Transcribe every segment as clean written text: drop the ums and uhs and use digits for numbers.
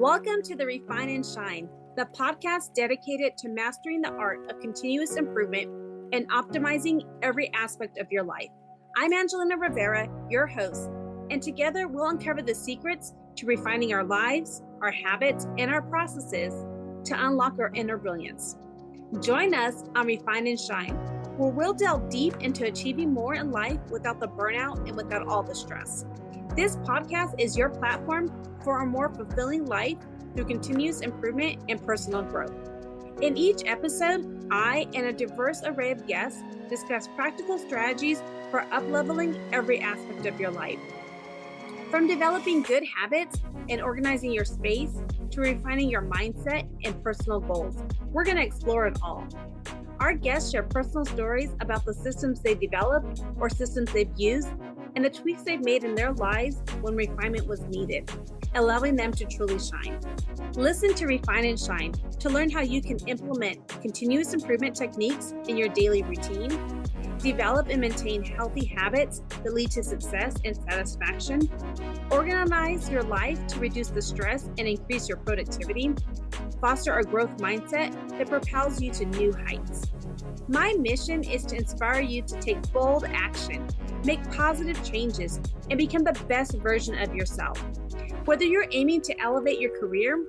Welcome to the Refine and Shine, the podcast dedicated to mastering the art of continuous improvement and optimizing every aspect of your life. I'm Angelina Rivera, your host, and together we'll uncover the secrets to refining our lives, our habits, and our processes to unlock our inner brilliance. Join us on Refine and Shine, where we'll delve deep into achieving more in life without the burnout and without all the stress. This podcast is your platform for a more fulfilling life through continuous improvement and personal growth. In each episode, I and a diverse array of guests discuss practical strategies for up-leveling every aspect of your life. From developing good habits and organizing your space to refining your mindset and personal goals, we're going to explore it all. Our guests share personal stories about the systems they developed or systems they've used and the tweaks they've made in their lives when refinement was needed, allowing them to truly shine. Listen to Refine and Shine to learn how you can implement continuous improvement techniques in your daily routine, develop and maintain healthy habits that lead to success and satisfaction, organize your life to reduce the stress and increase your productivity, foster a growth mindset that propels you to new heights. My mission is to inspire you to take bold action, make positive changes, and become the best version of yourself. Whether you're aiming to elevate your career,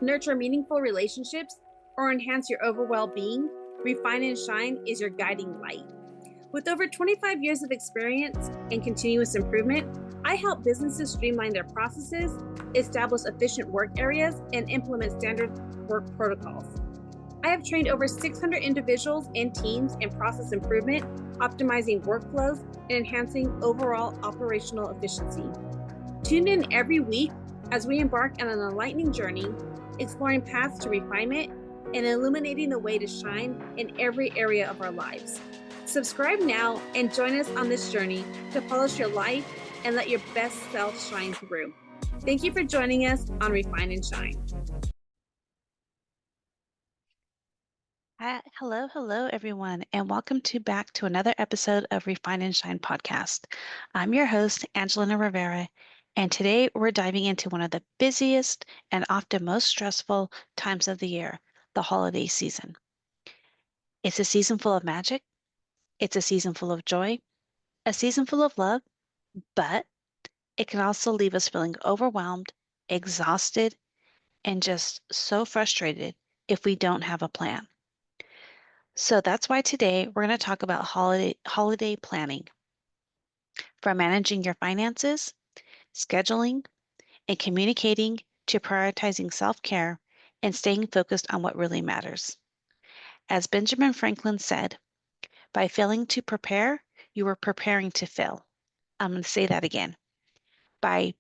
nurture meaningful relationships, or enhance your overall well-being, Refine and Shine is your guiding light. With over 25 years of experience in continuous improvement, I help businesses streamline their processes, establish efficient work areas, and implement standard work protocols. I have trained over 600 individuals and teams in process improvement, optimizing workflows, and enhancing overall operational efficiency. Tune in every week as we embark on an enlightening journey, exploring paths to refinement and illuminating the way to shine in every area of our lives. Subscribe now and join us on this journey to polish your life and let your best self shine through. Thank you for joining us on Refine and Shine. Hello, everyone, and welcome back to another episode of Refine and Shine podcast. I'm your host, Angelina Rivera, and today we're diving into one of the busiest and often most stressful times of the year, the holiday season. It's a season full of magic. It's a season full of joy, a season full of love, but it can also leave us feeling overwhelmed, exhausted, and just so frustrated if we don't have a plan. So that's why today we're going to talk about holiday planning. From managing your finances, scheduling, and communicating to prioritizing self-care and staying focused on what really matters. As Benjamin Franklin said, by failing to prepare, you are preparing to fail. I'm going to say that again. By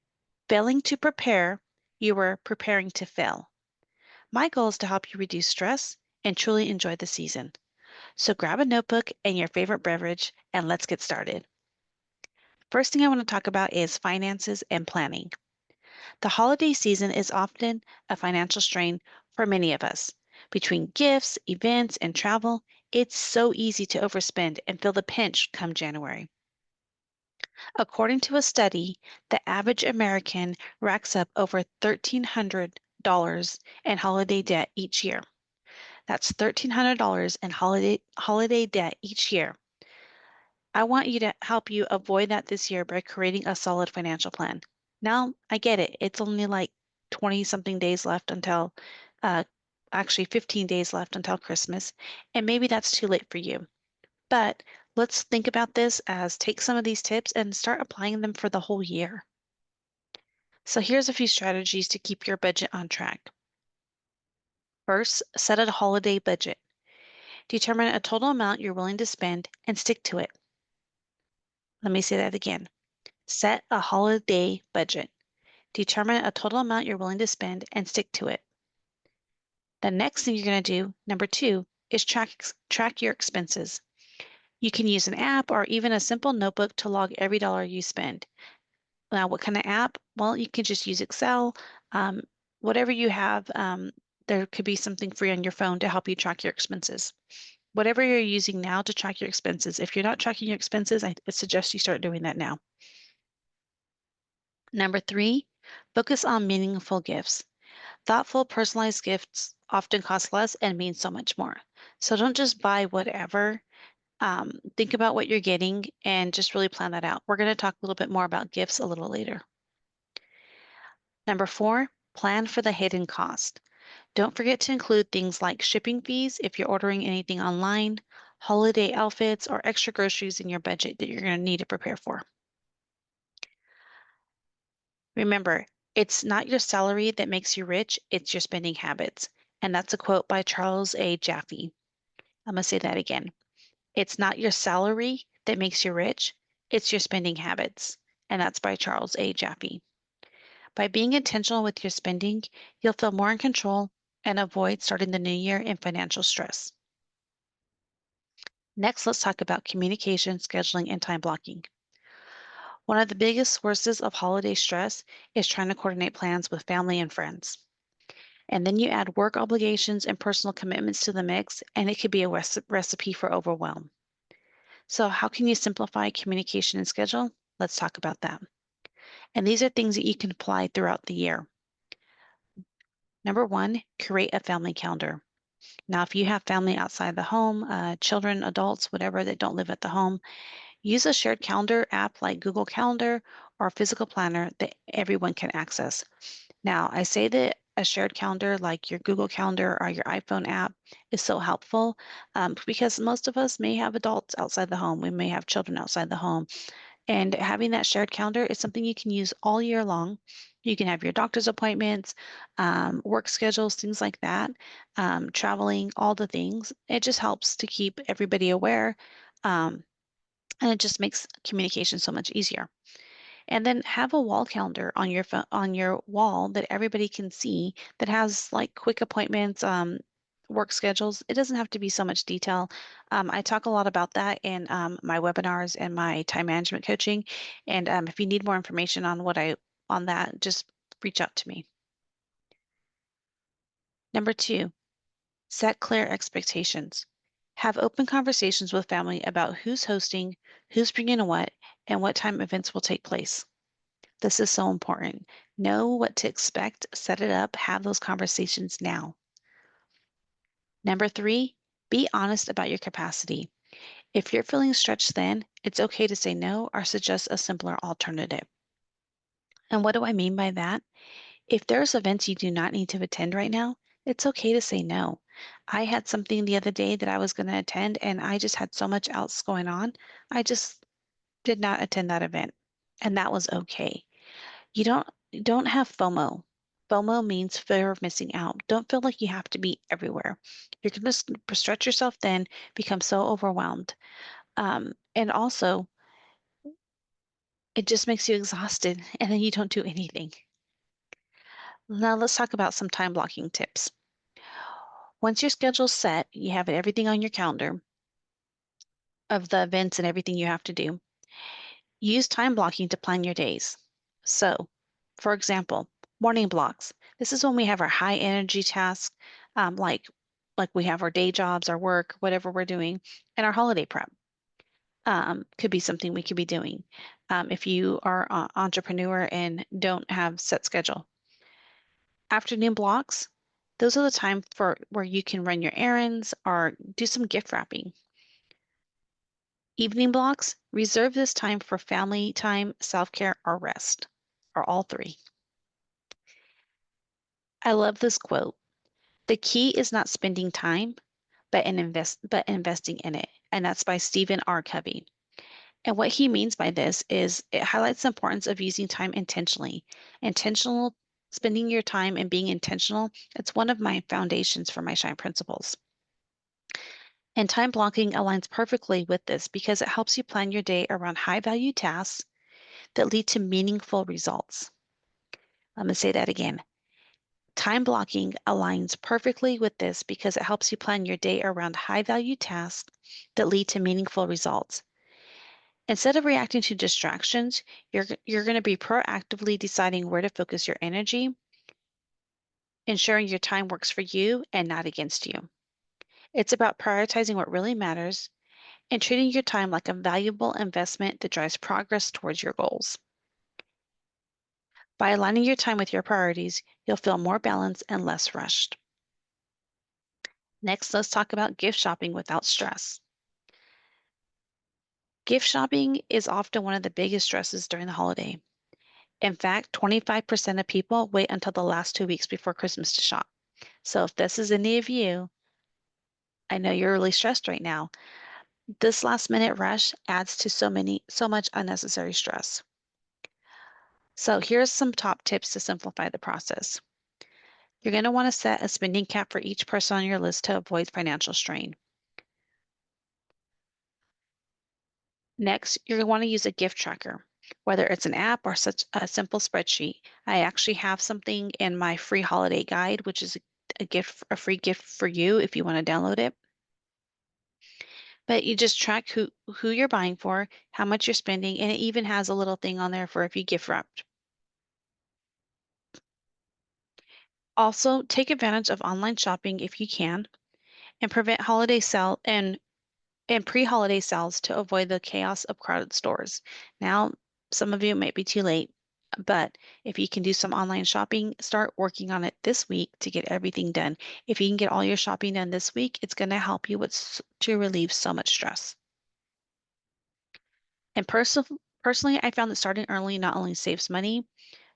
failing to prepare, you are preparing to fail. My goal is to help you reduce stress and truly enjoy the season. So grab a notebook and your favorite beverage, and let's get started. First thing I want to talk about is finances and planning. The holiday season is often a financial strain for many of us. Between gifts, events, and travel, it's so easy to overspend and feel the pinch come January. According to a study, the average American racks up over $1,300 in holiday debt each year. That's $1,300 in holiday debt each year. I want you to help you avoid that this year by creating a solid financial plan. Now, I get it. It's only like 20-something days left until, actually 15 days left until Christmas, and maybe that's too late for you. But let's think about this as take some of these tips and start applying them for the whole year. So here's a few strategies to keep your budget on track. First, set a holiday budget. Determine a total amount you're willing to spend and stick to it. Let me say that again. Set a holiday budget. Determine a total amount you're willing to spend and stick to it. The next thing you're going to do, number 2, is track your expenses. You can use an app or even a simple notebook to log every dollar you spend. Now, what kind of app? Well, you can just use Excel. Whatever you have, there could be something free on your phone to help you track your expenses. Whatever you're using now to track your expenses, if you're not tracking your expenses, I suggest you start doing that now. Number 3, focus on meaningful gifts. Thoughtful, personalized gifts often cost less and mean so much more. So don't just buy whatever. Think about what you're getting and just really plan that out. We're going to talk a little bit more about gifts a little later. Number 4, plan for the hidden cost. Don't forget to include things like shipping fees if you're ordering anything online, holiday outfits, or extra groceries in your budget that you're going to need to prepare for. Remember, it's not your salary that makes you rich, it's your spending habits. And that's a quote by Charles A. Jaffe. I'm going to say that again. It's not your salary that makes you rich, it's your spending habits. And that's by Charles A. Jaffe. By being intentional with your spending, you'll feel more in control and avoid starting the new year in financial stress. Next, let's talk about communication, scheduling, and time blocking. One of the biggest sources of holiday stress is trying to coordinate plans with family and friends. And then you add work obligations and personal commitments to the mix, and it could be a recipe for overwhelm. So, how can you simplify communication and schedule? Let's talk about that. And these are things that you can apply throughout the year. Number 1, create a family calendar. Now, if you have family outside the home, children, adults, whatever that don't live at the home, use a shared calendar app like Google Calendar or a physical planner that everyone can access. Now, I say that a shared calendar like your Google Calendar or your iPhone app is so helpful because most of us may have adults outside the home. We may have children outside the home. And having that shared calendar is something you can use all year long. You can have your doctor's appointments, work schedules, things like that, traveling, all the things. It just helps to keep everybody aware, and it just makes communication so much easier. And then have a wall calendar on your on your wall that everybody can see that has like quick appointments, work schedules. It doesn't have to be so much detail. I talk a lot about that in my webinars and my time management coaching. And if you need more information on on that, just reach out to me. Number 2, set clear expectations. Have open conversations with family about who's hosting, who's bringing what, and what time events will take place. This is so important. Know what to expect, set it up, have those conversations now. Number 3, be honest about your capacity. If you're feeling stretched thin, it's okay to say no or suggest a simpler alternative. And what do I mean by that? If there's events you do not need to attend right now, it's okay to say no. I had something the other day that I was going to attend, and I just had so much else going on. I just did not attend that event, and that was okay. You don't have FOMO. FOMO means fear of missing out. Don't feel like you have to be everywhere. You're going to stretch yourself thin, become so overwhelmed. And also, it just makes you exhausted, and then you don't do anything. Now, let's talk about some time blocking tips. Once your schedule's set, you have everything on your calendar of the events and everything you have to do. Use time blocking to plan your days. So, for example, morning blocks. This is when we have our high energy tasks, like we have our day jobs, our work, whatever we're doing, and our holiday prep. Could be something we could be doing if you are an entrepreneur and don't have set schedule. Afternoon blocks, those are the time for where you can run your errands or do some gift wrapping. Evening blocks, reserve this time for family time, self-care, or rest, or all three. I love this quote. The key is not spending time, but investing in it. And that's by Stephen R. Covey. And what he means by this is it highlights the importance of using time intentionally. Intentional spending your time and being intentional, it's one of my foundations for my Shine principles. And time blocking aligns perfectly with this because it helps you plan your day around high value tasks that lead to meaningful results. I'm going to say that again. Time blocking aligns perfectly with this because it helps you plan your day around high value tasks that lead to meaningful results. Instead of reacting to distractions, you're going to be proactively deciding where to focus your energy, ensuring your time works for you and not against you. It's about prioritizing what really matters and treating your time like a valuable investment that drives progress towards your goals. By aligning your time with your priorities, you'll feel more balanced and less rushed. Next, let's talk about gift shopping without stress. Gift shopping is often one of the biggest stresses during the holiday. In fact, 25% of people wait until the last 2 weeks before Christmas to shop. So if this is any of you, I know you're really stressed right now. This last minute rush adds to so much unnecessary stress. So here's some top tips to simplify the process. You're going to want to set a spending cap for each person on your list to avoid financial strain. Next, you're going to want to use a gift tracker, whether it's an app or such a simple spreadsheet. I actually have something in my free holiday guide, which is a free gift for you if you want to download it. But you just track who you're buying for, how much you're spending, and it even has a little thing on there for if you gift wrapped. Also, take advantage of online shopping if you can, and prevent holiday sale and pre-holiday sales to avoid the chaos of crowded stores. Now, some of you might be too late, but if you can do some online shopping, start working on it this week to get everything done. If you can get all your shopping done this week, it's going to help you to relieve so much stress. And personally, I found that starting early not only saves money,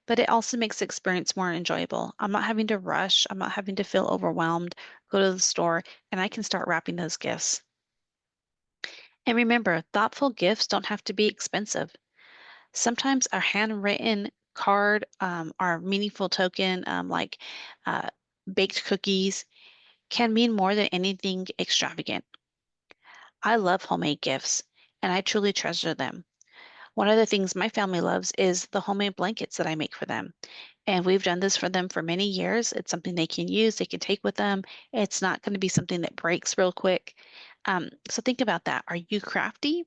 but it also makes the experience more enjoyable. I'm not having to rush, I'm not having to feel overwhelmed, go to the store, and I can start wrapping those gifts. And remember, thoughtful gifts don't have to be expensive. Sometimes a handwritten card, or meaningful token, like uh, baked cookies, can mean more than anything extravagant. I love homemade gifts, and I truly treasure them. One of the things my family loves is the homemade blankets that I make for them. And we've done this for them for many years. It's something they can use, they can take with them. It's not going to be something that breaks real quick. So think about that. Are you crafty?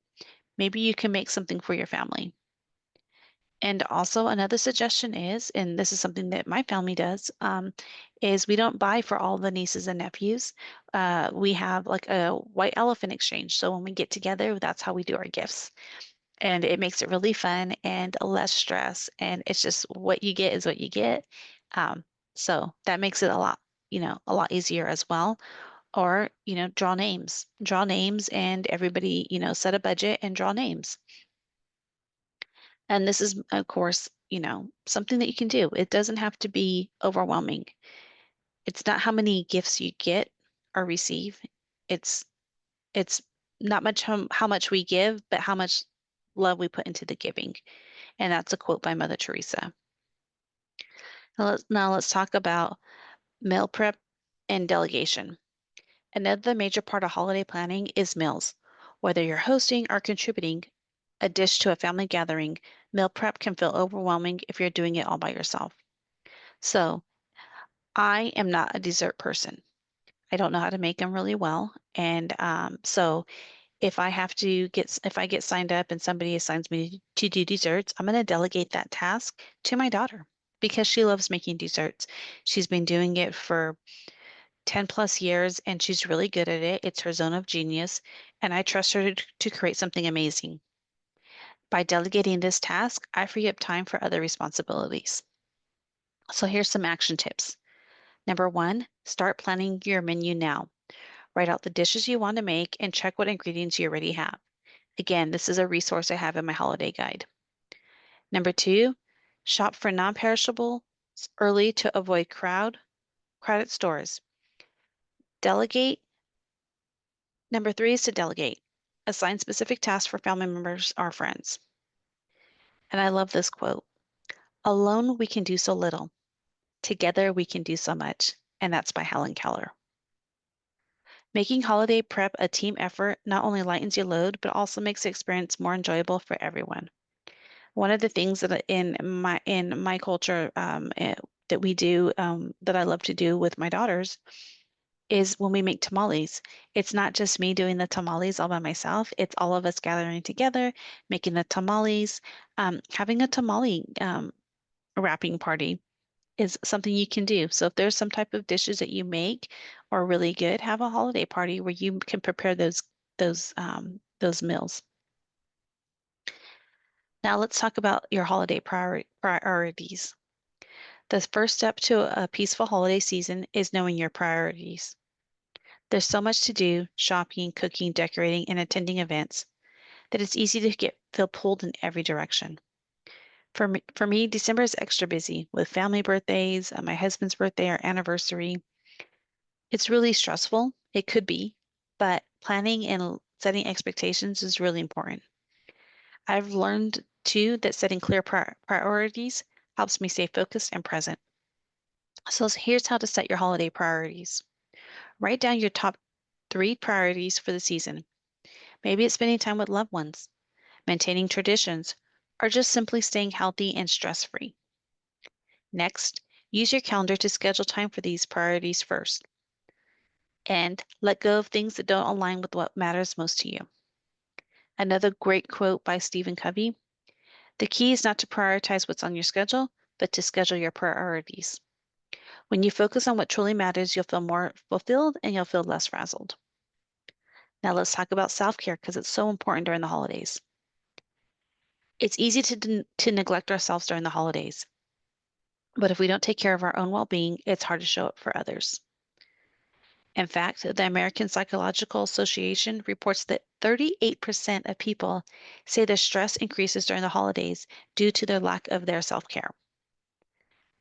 Maybe you can make something for your family. And also another suggestion is, and this is something that my family does, is we don't buy for all the nieces and nephews. We have like a white elephant exchange. So when we get together, that's how we do our gifts. And it makes it really fun and less stress. And it's just what you get is what you get. Um, so that makes it a lot easier as well. Or, draw names and everybody, set a budget and draw names. And this is, of course, something that you can do. It doesn't have to be overwhelming. It's not how many gifts you get or receive. It's it's not much how much we give, but how much love we put into the giving. And that's a quote by Mother Teresa. Now let's talk about meal prep and delegation. Another major part of holiday planning is meals. Whether you're hosting or contributing a dish to a family gathering, meal prep can feel overwhelming if you're doing it all by yourself. So, I am not a dessert person. I don't know how to make them really well. And so if I get signed up and somebody assigns me to do desserts, I'm going to delegate that task to my daughter because she loves making desserts. She's been doing it for 10 plus years and she's really good at it. It's her zone of genius, and I trust her to create something amazing. By delegating this task, I free up time for other responsibilities. So here's some action tips. Number one, start planning your menu now. Write out the dishes you want to make and check what ingredients you already have. Again, this is a resource I have in my holiday guide. Number two, shop for non-perishable early to avoid crowded stores. Delegate. Number three is to delegate. Assign specific tasks for family members or friends. And I love this quote. Alone we can do so little. Together we can do so much. And that's by Helen Keller. Making holiday prep a team effort not only lightens your load, but also makes the experience more enjoyable for everyone. One of the things that in my culture that we do that I love to do with my daughters is when we make tamales. It's not just me doing the tamales all by myself. It's all of us gathering together, making the tamales. Having a tamale wrapping party is something you can do. So if there's some type of dishes that you make are really good, have a holiday party where you can prepare those meals. Now let's talk about your holiday priorities. The first step to a peaceful holiday season is knowing your priorities. There's so much to do, shopping, cooking, decorating, and attending events, that it's easy to feel pulled in every direction. For me, December is extra busy with family birthdays, my husband's birthday, our anniversary. It's really stressful. It could be, but planning and setting expectations is really important. I've learned too that setting clear priorities helps me stay focused and present. So here's how to set your holiday priorities. Write down your top 3 priorities for the season. Maybe it's spending time with loved ones, maintaining traditions, or just simply staying healthy and stress-free. Next, use your calendar to schedule time for these priorities first, and let go of things that don't align with what matters most to you. Another great quote by Stephen Covey: the key is not to prioritize what's on your schedule, but to schedule your priorities. When you focus on what truly matters, you'll feel more fulfilled and you'll feel less frazzled. Now let's talk about self-care because it's so important during the holidays. It's easy to neglect ourselves during the holidays, but if we don't take care of our own well-being, it's hard to show up for others. In fact, the American Psychological Association reports that 38% of people say their stress increases during the holidays due to their lack of their self-care.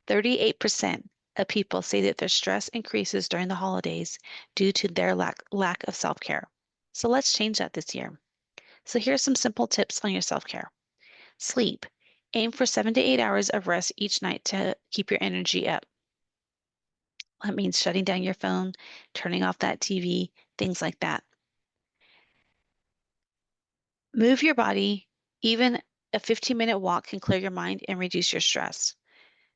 38% of people say that their stress increases during the holidays due to their lack of self-care. So let's change that this year. So here's some simple tips on your self-care. Sleep. Aim for 7 to 8 hours of rest each night to keep your energy up. That means shutting down your phone, turning off that TV, things like that. Move your body. Even a 15-minute walk can clear your mind and reduce your stress.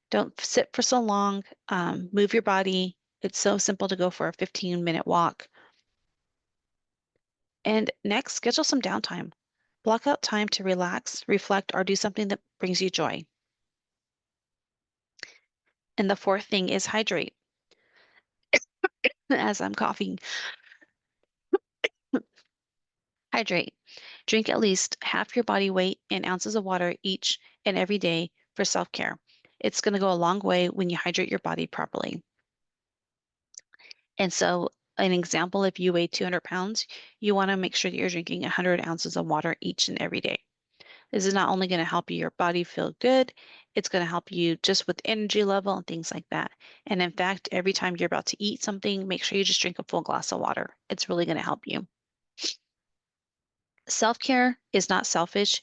Don't sit for so long. Move your body. It's so simple to go for a 15-minute walk. And next, schedule some downtime. Block out time to relax, reflect, or do something that brings you joy. And the fourth thing is hydrate. As I'm coughing, hydrate. Drink at least half your body weight in ounces of water each and every day for self-care. It's going to go a long way when you hydrate your body properly. And so, an example, if you weigh 200 pounds, you want to make sure that you're drinking 100 ounces of water each and every day. This is not only going to help your body feel good, it's going to help you just with energy level and things like that. And in fact, every time you're about to eat something, make sure you just drink a full glass of water. It's really going to help you. Self-care is not selfish.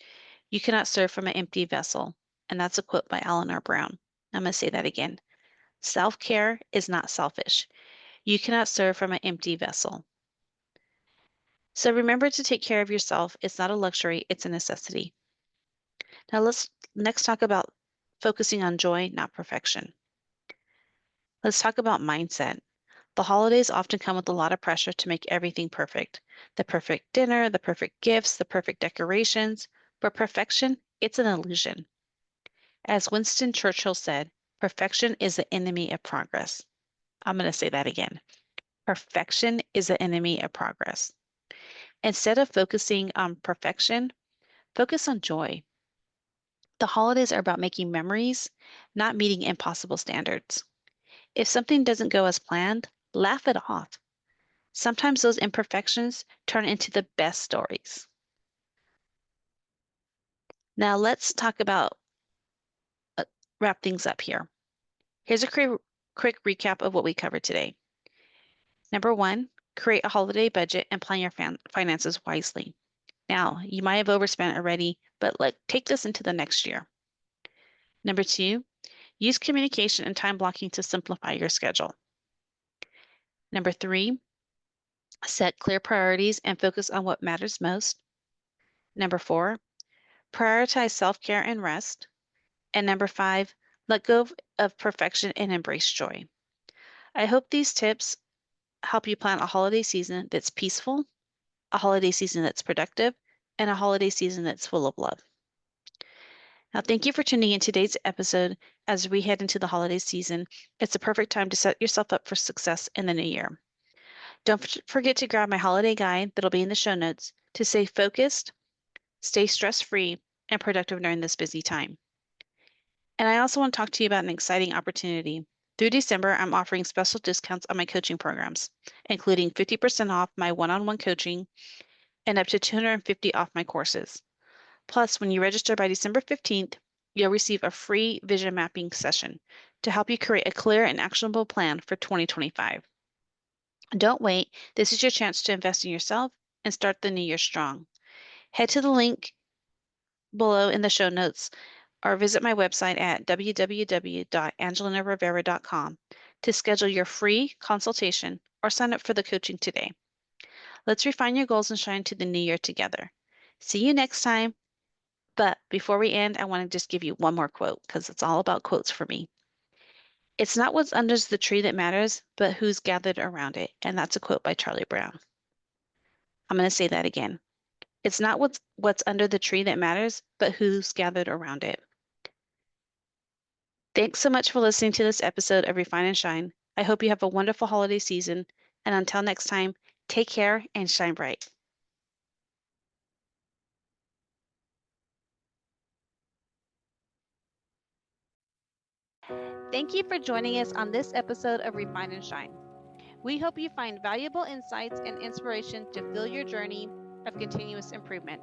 You cannot serve from an empty vessel. And that's a quote by Eleanor Brown. I'm going to say that again. Self-care is not selfish. You cannot serve from an empty vessel. So remember to take care of yourself. It's not a luxury, it's a necessity. Now let's next talk about focusing on joy, not perfection. Let's talk about mindset. The holidays often come with a lot of pressure to make everything perfect. The perfect dinner, the perfect gifts, the perfect decorations. But perfection, it's an illusion. As Winston Churchill said, perfection is the enemy of progress. I'm going to say that again. Perfection is the enemy of progress. Instead of focusing on perfection, focus on joy. The holidays are about making memories, not meeting impossible standards. If something doesn't go as planned, laugh it off. Sometimes those imperfections turn into the best stories. Now let's talk about, wrap things up here. Here's a quick recap of what we covered today. Number 1, create a holiday budget and plan your finances wisely. Now, you might have overspent already, but take this into the next year. Number 2, use communication and time blocking to simplify your schedule. Number 3, set clear priorities and focus on what matters most. Number 4, prioritize self-care and rest. And number 5, let go of perfection and embrace joy. I hope these tips help you plan a holiday season that's peaceful, a holiday season that's productive, and a holiday season that's full of love. Now, thank you for tuning in today's episode. As we head into the holiday season, it's a perfect time to set yourself up for success in the new year. Don't forget to grab my holiday guide that'll be in the show notes to stay focused, stay stress-free, and productive during this busy time. And I also want to talk to you about an exciting opportunity. Through December, I'm offering special discounts on my coaching programs, including 50% off my one-on-one coaching and up to $250 off my courses. Plus, when you register by December 15th, you'll receive a free vision mapping session to help you create a clear and actionable plan for 2025. Don't wait. This is your chance to invest in yourself and start the new year strong. Head to the link below in the show notes or visit my website at www.angelinarivera.com to schedule your free consultation or sign up for the coaching today. Let's refine your goals and shine to the new year together. See you next time. But before we end, I want to just give you one more quote because it's all about quotes for me. It's not what's under the tree that matters, but who's gathered around it. And that's a quote by Charlie Brown. I'm going to say that again. It's not what's under the tree that matters, but who's gathered around it. Thanks so much for listening to this episode of Refine and Shine. I hope you have a wonderful holiday season. And until next time, take care and shine bright. Thank you for joining us on this episode of Refine and Shine. We hope you find valuable insights and inspiration to fuel your journey of continuous improvement.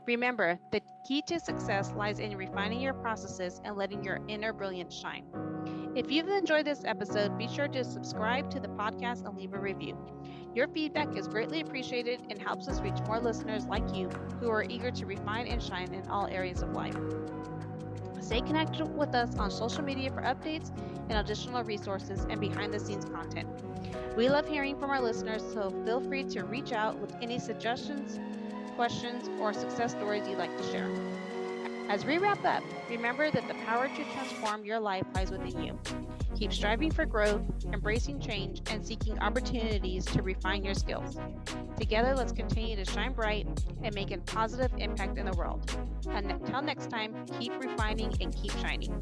Remember, the key to success lies in refining your processes and letting your inner brilliance shine. If you've enjoyed this episode, be sure to subscribe to the podcast and leave a review. Your feedback is greatly appreciated and helps us reach more listeners like you who are eager to refine and shine in all areas of life. Stay connected with us on social media for updates and additional resources and behind-the-scenes content. We love hearing from our listeners, so feel free to reach out with any suggestions, questions, or success stories you'd like to share. As we wrap up, remember that the power to transform your life lies within you. Keep striving for growth, embracing change, and seeking opportunities to refine your skills. Together, let's continue to shine bright and make a positive impact in the world. And until next time, keep refining and keep shining.